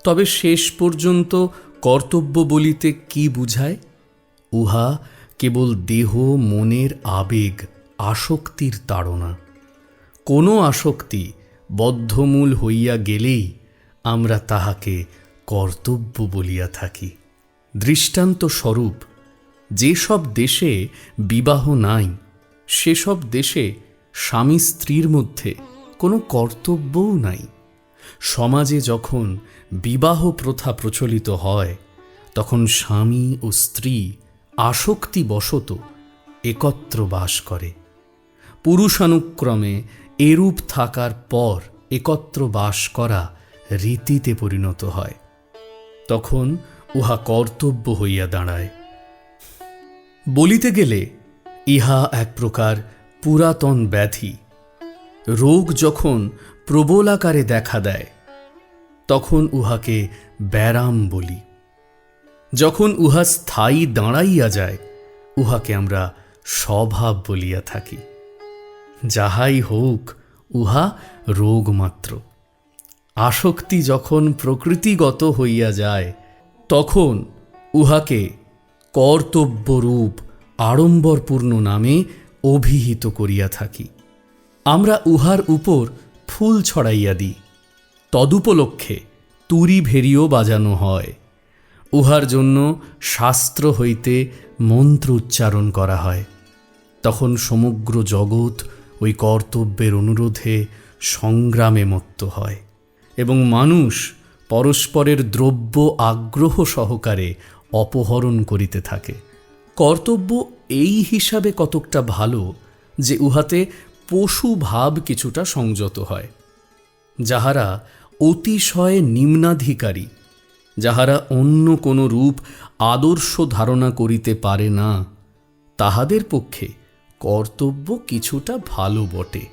তবে শেষ পর্যন্ত কর্তব্য বলিতে কি বুঝায়? উহা কেবল দেহ মনের আবেগ আসক্তির তাড়না। কোনো আসক্তি বদ্ধমূল হইয়া গেলেই আমরা তাহাকে কর্তব্য বলিয়া থাকি। দৃষ্টান্ত স্বরূপ, যেসব দেশে বিবাহ নাই সেসব দেশে স্বামী স্ত্রীর মধ্যে কোনো কর্তব্যও নাই। সমাজে যখন বিবাহ প্রথা প্রচলিত হয় তখন স্বামী ও স্ত্রী আসক্তিবশত একত্র বাস করে। পুরুষানুক্রমে এরূপ থাকার পর একত্র বাস করা রীতিতে পরিণত হয়। তখন উহা কর্তব্য হইয়া দাঁড়ায়। বলিতে গেলে ইহা এক প্রকার পুরাতন ব্যাধি। রোগ যখন প্রবল আকারে দেখা দেয় তখন উহাকে ব্যারাম বলি। যখন উহা স্থায়ী দাঁড়াইয়া যায় উহাকে আমরা স্বভাব বলিয়া থাকি। যাহাই হোক, উহা রোগ মাত্র। আসক্তি যখন প্রকৃতিগত হইয়া যায় তখন উহাকে কর্তব্যরূপ আড়ম্বরপূর্ণ নামে অভিহিত করিয়া থাকি। আমরা উহার উপর ফুল ছড়াইয়া দিই। তদুপলক্ষে তুরি ভেরিও বাজানো হয়। উহার জন্য শাস্ত্র হইতে মন্ত্র উচ্চারণ করা হয়। তখন সমগ্র জগৎ ওই কর্তব্যের অনুরোধে সংগ্রামে মত্ত হয় এবং মানুষ পরস্পরের দ্রব্য আগ্রহ সহকারে অপহরণ করিতে থাকে। কর্তব্য এই হিসাবে কতকটা ভালো যে উহাতে পশু ভাব কিছুটা সংযত হয়। যাহারা অতিশয় নিম্নাধিকারী, যাহারা অন্য কোনো রূপ আদর্শ ধারণা করিতে পারে না, তাহাদের পক্ষে কর্তব্য কিছুটা ভালো বটে।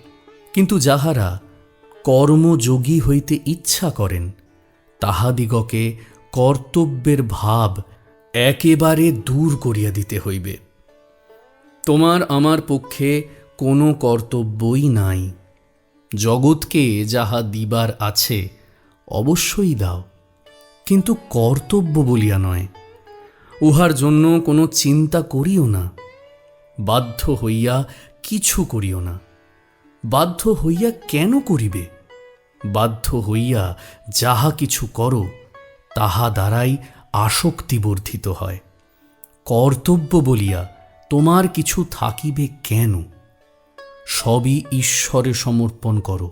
কিন্তু যাহারা কর্মযোগী হইতে ইচ্ছা করেন তাহাদিগকে কর্তব্যের ভাব একেবারে দূর করিয়া দিতে হইবে। তোমার আমার পক্ষে কোনো কর্তব্যই নাই। জগৎকে যাহা দিবার আছে অবশ্যই দাও, কিন্তু কর্তব্য বলিয়া নয়। উহার জন্য কোনো চিন্তা করিও না। বাধ্য হইয়া কিছু করিও না। বাধ্য হইয়া কেন করিবে? বাধ্য হইয়া যাহা কিছু করো তাহা দ্বারাই আসক্তি বর্ধিত হয়। কর্তব্য বলিয়া তোমার কিছু থাকিবে কেন? সবই ঈশ্বরে সমর্পণ করো।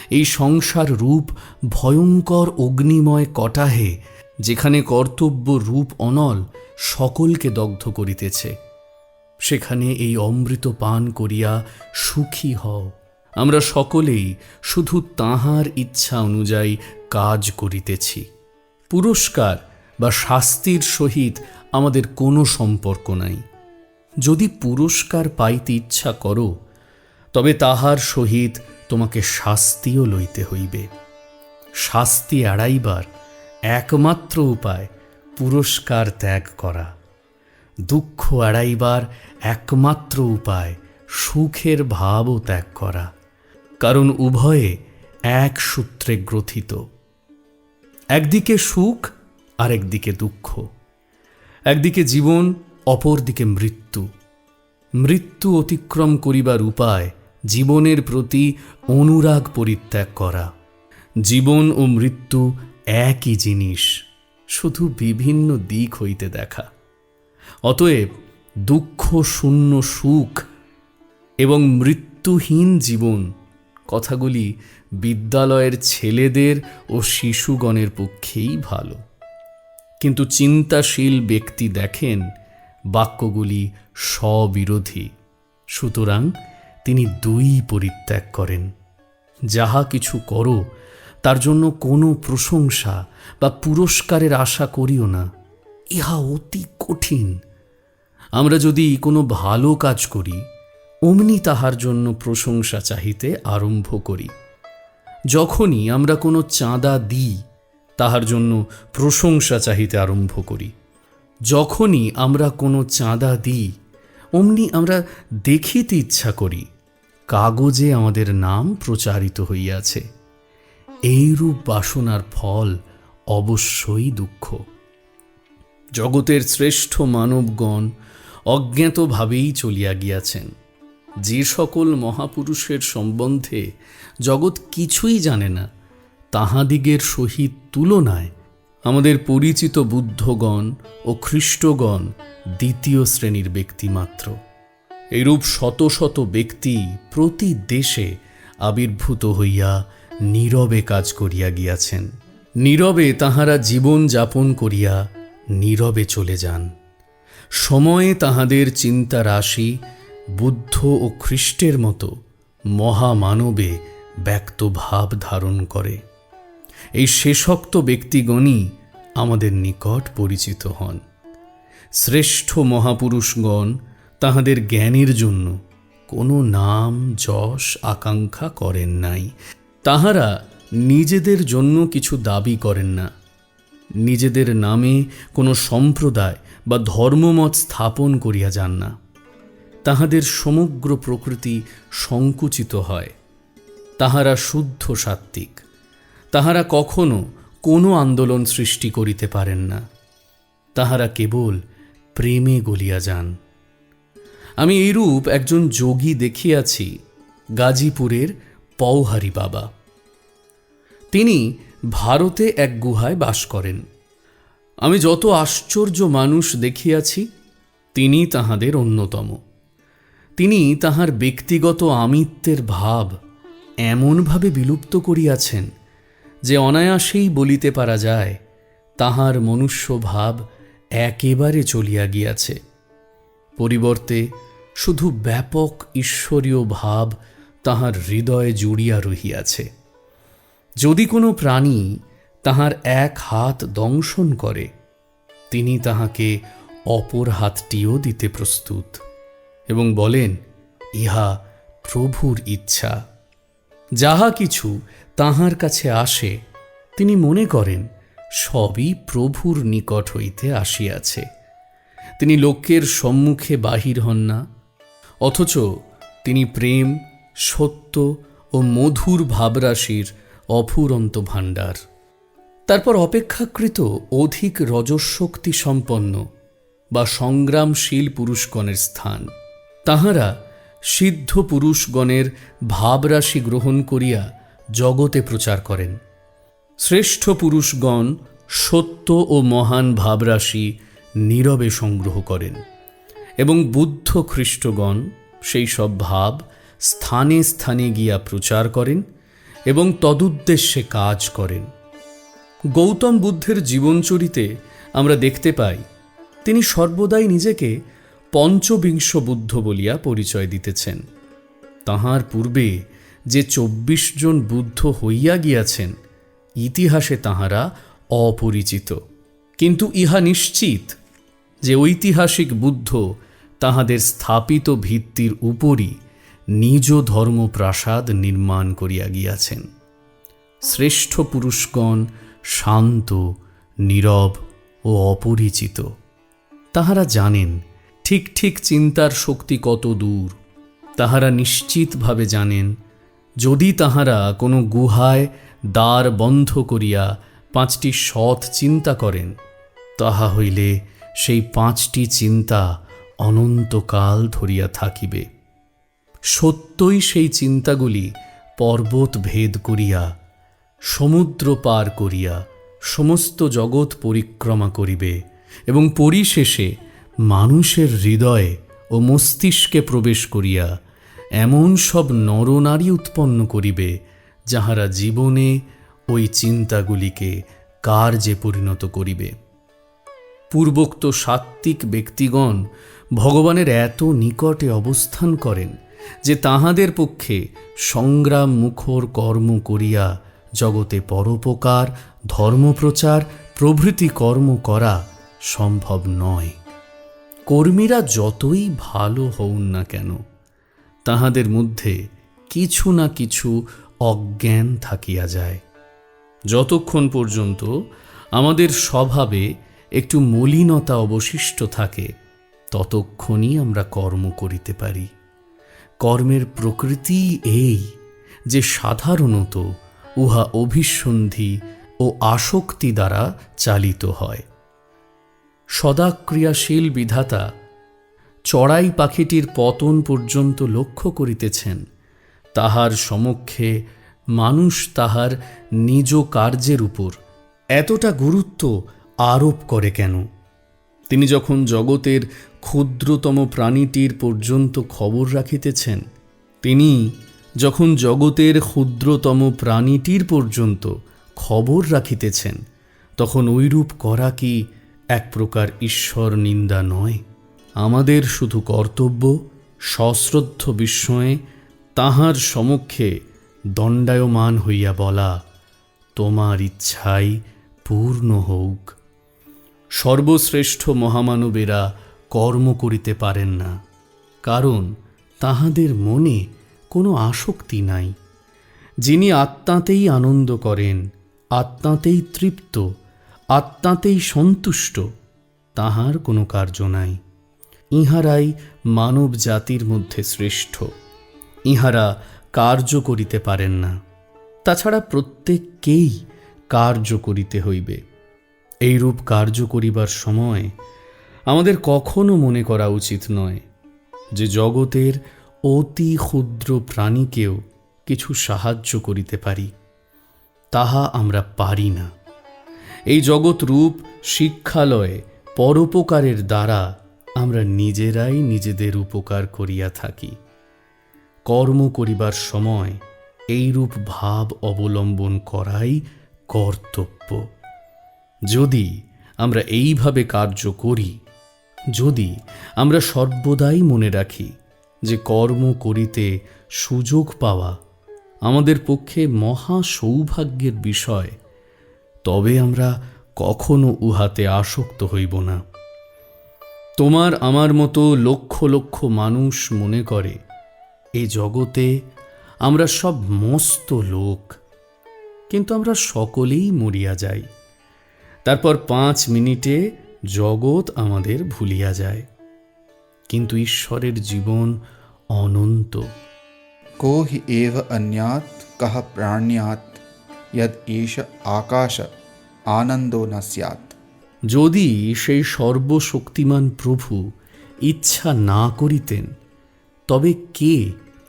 এই সংসার রূপ ভয়ঙ্কর অগ্নিময় কটাহে, যেখানে কর্তব্য রূপ অনল সকলকে দগ্ধ করিতেছে, সেখানে এই অমৃত পান করিয়া সুখী হও। আমরা সকলেই শুধু তাঁহার ইচ্ছা অনুযায়ী কাজ করিতেছি। পুরস্কার বা শাস্তির সহিত আমাদের কোনো সম্পর্ক নাই। যদি পুরস্কার পাইতে ইচ্ছা করো তবে তাহার সহিত তোমাকে শাস্তিও লইতে হইবে। শাস্তি এড়াইবার একমাত্র উপায় পুরস্কার ত্যাগ করা। দুঃখ এড়াইবার একমাত্র উপায় সুখের ভাবও ত্যাগ করা, কারণ উভয়ে এক সূত্রে গ্রথিত। একদিকে সুখ আর একদিকে দুঃখ, একদিকে জীবন অপরদিকে মৃত্যু। মৃত্যু অতিক্রম করিবার উপায় জীবনের প্রতি অনুরাগ পরিত্যাগ করা। জীবন ও মৃত্যু একই জিনিস, শুধু বিভিন্ন দিক হইতে দেখা। অতএব দুঃখ শূন্য সুখ এবং মৃত্যুহীন জীবন কথাগুলি বিদ্যালয়ের ছেলেদের ও শিশুগণের পক্ষেই ভালো। কিন্তু চিন্তাশীল ব্যক্তি দেখেন বাক্যগুলি স্ববিরোধী। সুতরাং তিনি দুই পরিত্যাগ করেন। যাহা কিছু করো তার জন্য কোনো প্রশংসা বা পুরস্কারের আশা করিও না। ইহা অতি কঠিন। আমরা যদি কোনো ভালো কাজ করি অমনি তাহার জন্য প্রশংসা চাহিতে আরম্ভ করি। যখনই আমরা কোনো চাঁদা দিই তাহার জন্য প্রশংসা চাহিতে আরম্ভ করি। যখনই আমরা কোনো চাঁদা দিই অমনি আমরা দেখিতে ইচ্ছা করি কাগজে আমাদের নাম প্রচারিত হইয়াছে। এইরূপ বাসনার ফল অবশ্যই দুঃখ। জগতের শ্রেষ্ঠ মানবগণ অজ্ঞাতভাবেই চলিয়া গিয়াছেন। যে সকল মহাপুরুষের সম্বন্ধে জগৎ কিছুই জানে না, তাহাদিগের সহিত তুলনায় আমাদের পরিচিত বুদ্ধগণ ও খ্রিস্টগণ দ্বিতীয় শ্রেণীর ব্যক্তি মাত্র। এইরূপ শত শত ব্যক্তি প্রতি দেশে আবির্ভূত হইয়া নীরবে কাজ করিয়া গিয়াছেন। নীরবে তাহারা জীবন যাপন করিয়া নীরবে চলে যান। সময়ে তাহাদের চিন্তা রাশি বুদ্ধ ও খ্রিস্টের মতো মহামানবে ব্যক্ত ভাব ধারণ করে। এই শেষোক্ত ব্যক্তিগণই আমাদের নিকট পরিচিত হন। শ্রেষ্ঠ মহাপুরুষগণ তাহাদের জ্ঞানের জন্য কোনো নাম যশ আকাঙ্ক্ষা করেন নাই। তাহারা নিজেদের জন্য কিছু দাবি করেন না। নিজেদের নামে কোনো সম্প্রদায় বা ধর্মমত স্থাপন করিয়া যান না। তাহাদের সমগ্র প্রকৃতি সংকুচিত হয়। তাহারা শুদ্ধ সাত্ত্বিক। তাহারা কখনো কোনো আন্দোলন সৃষ্টি করিতে পারেন না। তাহারা কেবল প্রেমে গলিয়া যান। আমি এইরূপ একজন যোগী দেখিয়াছি গাজীপুরের পওহারী বাবা। তিনি ভারতে এক গুহায় বাস করেন। আমি যত আশ্চর্য মানুষ দেখিয়াছি, তিনি তাহাদের অন্যতম। তিনি তাহার ব্যক্তিগত আমিত্বের ভাব এমনভাবে বিলুপ্ত করিয়াছেন যে অনায়াসেই বলিতে পারা যায় তাহার মনুষ্য ভাব একেবারে চলিয়া গিয়াছে। পরিবর্তে শুধু ব্যাপক ঈশ্বরীয় ভাব তাহার হৃদয়ে জুড়িয়া রহিয়াছে। যদি কোনো প্রাণী তাহার এক হাত দংশন করে, তিনি তাহাকে অপর হাতটিও দিতে প্রস্তুত এবং বলেন, ইহা প্রভুর ইচ্ছা। যাহা কিছু তাহার কাছে আসে, তিনি মনে করেন সবই প্রভুর নিকট হইতে আসিয়াছে। তিনি লোকের সম্মুখে বাহির হন না, অথচ তিনি প্রেম, সত্য ও মধুর ভাবরাশির অফুরন্ত ভাণ্ডার। তারপর অপেক্ষাকৃত অধিক রজঃশক্তি সম্পন্ন বা সংগ্রামশীল পুরুষগণের স্থান। তাহারা সিদ্ধ পুরুষগণের ভাবরাশি গ্রহণ করিয়া জগতে প্রচার করেন। শ্রেষ্ঠ পুরুষগণ সত্য ও মহান ভাবরাশি নীরবে সংগ্রহ করেন এবং বুদ্ধ খ্রিস্টগণ সেই সব ভাব স্থানে স্থানে গিয়া প্রচার করেন এবং তদুদ্দেশ্যে কাজ করেন। গৌতম বুদ্ধের জীবনচরিতে আমরা দেখতে পাই, তিনি সর্বদাই নিজেকে পঞ্চবিংশ বুদ্ধ বলিয়া পরিচয় দিতেছেন। তাহার পূর্বে যে 24 জন বুদ্ধ হইয়া গিয়াছেন, ইতিহাসে তাহারা অপরিচিত। কিন্তু ইহা নিশ্চিত যে ঐতিহাসিক বুদ্ধ তাহাদের স্থাপিত ভিত্তির উপরই নিজ ধর্মপ্রাসাদ নির্মাণ করিয়া গিয়াছেন। শ্রেষ্ঠ পুরুষগণ শান্ত, নীরব ও অপরিচিত। তাহারা জানেন ঠিক ঠিক চিন্তার শক্তি কত দূর। তাহারা নিশ্চিতভাবে জানেন, যদি তাহারা কোনো গুহায় দ্বার বন্ধ করিয়া 5টি সৎ চিন্তা করেন, তাহা হইলে সেই 5টি চিন্তা অনন্তকাল ধরিয়া থাকিবে। সত্যই সেই চিন্তাগুলি পর্বত ভেদ করিয়া, সমুদ্র পার করিয়া সমস্ত জগৎ পরিক্রমা করিবে এবং পরিশেষে মানুষের হৃদয়ে ও মস্তিষ্কে প্রবেশ করিয়া এমন সব নরনারী উৎপন্ন করিবে, যাহারা জীবনে ওই চিন্তাগুলিকে কার্যে পরিণত করিবে। পূর্বোক্ত সাত্ত্বিক ব্যক্তিগণ ভগবানের এত নিকটে অবস্থান করেন যে তাহাদের পক্ষে সংগ্রাম মুখর কর্ম করিয়া জগতে পরোপকার, ধর্মপ্রচার প্রভৃতি কর্ম করা সম্ভব নয়। কর্মীরা যতই ভালো হউন না কেন, তাহাদের মধ্যে কিছু না কিছু অজ্ঞান থাকিয়া যায়। যতক্ষণ পর্যন্ত আমাদের স্বভাবে একটু মলিনতা অবশিষ্ট থাকে, ততক্ষণই আমরা কর্ম করিতে পারি। কর্মের প্রকৃতি এই যে সাধারণত উহা অভিসন্ধি ও আসক্তি দ্বারা চালিত হয়। সদা ক্রিয়াশীল বিধাতা চড়াই পাখিটির পতন পর্যন্ত লক্ষ্য করিতেছেন, তাহার সমক্ষে মানুষ তাহার নিজ কার্যের উপর এতটা গুরুত্ব আরোপ করে কেন? তিনি যখন জগতের ক্ষুদ্রতম প্রাণীটির পর্যন্ত খবর রাখিতেছেন, তিনি যখন জগতের ক্ষুদ্রতম প্রাণীটির পর্যন্ত খবর রাখিতেছেন, তখন ঐরূপ করা কি এক প্রকার ঈশ্বর নিন্দা নয়? আমাদের শুধু কর্তব্য সশ্রদ্ধ বিস্ময়ে তাহার সমক্ষে দণ্ডায়মান হইয়া বলা, তোমার ইচ্ছাই পূর্ণ হউক। সর্বশ্রেষ্ঠ মহামানবেরা কর্ম করিতে পারেন না, কারণ তাহাদের মনে কোনো আসক্তি নাই। যিনি আত্মাতেই আনন্দ করেন, আত্মাতেই তৃপ্ত, আত্মাতেই সন্তুষ্ট, তাহার কোনো কার্য নাই। ইহারাই মানব জাতির মধ্যে শ্রেষ্ঠ। ইহারা কার্য করিতে পারেন না। তাছাড়া প্রত্যেককেই কার্য করিতে হইবে। এইরূপ কার্য করিবার সময় আমাদের কখনো মনে করা উচিত নয় যে জগতের অতি ক্ষুদ্র প্রাণীকেও কিছু সাহায্য করিতে পারি। তাহা আমরা পারি না। এই জগৎরূপ শিক্ষালয়ে পরোপকারের দ্বারা আমরা নিজেরাই নিজেদের উপকার করিয়া থাকি। কর্ম করিবার সময় এইরূপ ভাব অবলম্বন করাই কর্তব্য। যদি আমরা এইভাবে কার্য করি, যদি আমরা সর্বদাই মনে রাখি যে কর্ম করিতে সুযোগ পাওয়া আমাদের পক্ষে মহা সৌভাগ্যের বিষয়, তবে আমরা কখনো উহাতে আসক্ত হইব না। তোমার আমার মতো লক্ষ লক্ষ মানুষ মনে করে এই জগতে আমরা সব মস্ত লোক, কিন্তু আমরা সকলেই মরিয়া যাই। তারপর 5 মিনিটে জগৎ আমাদের ভুলিয়া যায়। কিন্তু ঈশ্বরের জীবন অনন্ত। को हि एव अन्यात् कः प्राण्यात् यद् एष आकाश आनन्दो न स्यात्। যদি সেই সর্বশক্তিমান প্রভু ইচ্ছা না করিতেন, তবে কে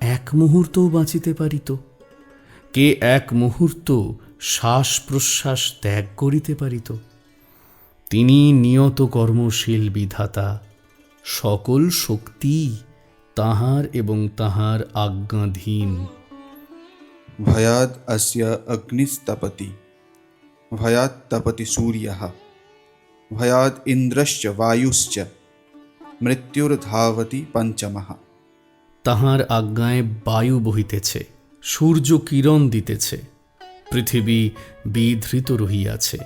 এক মুহূর্তও বাঁচিতে পারিত? কে এক মুহূর্ত শ্বাস প্রশ্বাস ত্যাগ করিতে পারিত? তিনি নিয়ত কর্মশীল বিধাতা। সকল শক্তি তাহার এবং তাহার আজ্ঞাধীন। भयाद् अस्य अग्निस्तपति, भयात् तपति सूर्यः, भयाद् इन्द्रश्च वायुश्च, मृत्युर्धावति पञ्चमः। তাহার আজ্ঞায় বায়ু বহিতেছে, সূর্য কিরণ দিতেছে, পৃথিবী বিধৃত রহিয়াছে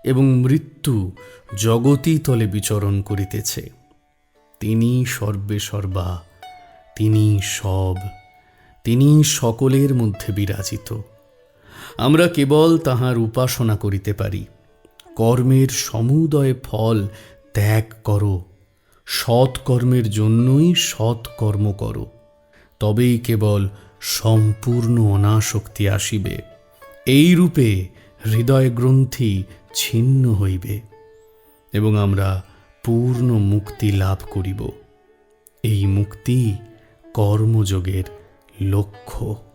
এবং মৃত্যু জগতী তলে বিচরণ করিতেছে। তিনি সর্বে সর্বা, তিনি সব, তিনি সকলের মধ্যে বিরাজিত। আমরা কেবল তাহার উপাসনা করিতে পারি। কর্মের সমুদয় ফল ত্যাগ করো, সৎকর্মের জন্যই সৎকর্ম করো, তবেই কেবল সম্পূর্ণ অনাসক্তি আসিবে। এই রূপে হৃদয় গ্রন্থি ছিন্ন হইবে এবং আমরা পূর্ণ মুক্তি লাভ করিব। এই মুক্তি কর্মযোগের লক্ষ্য।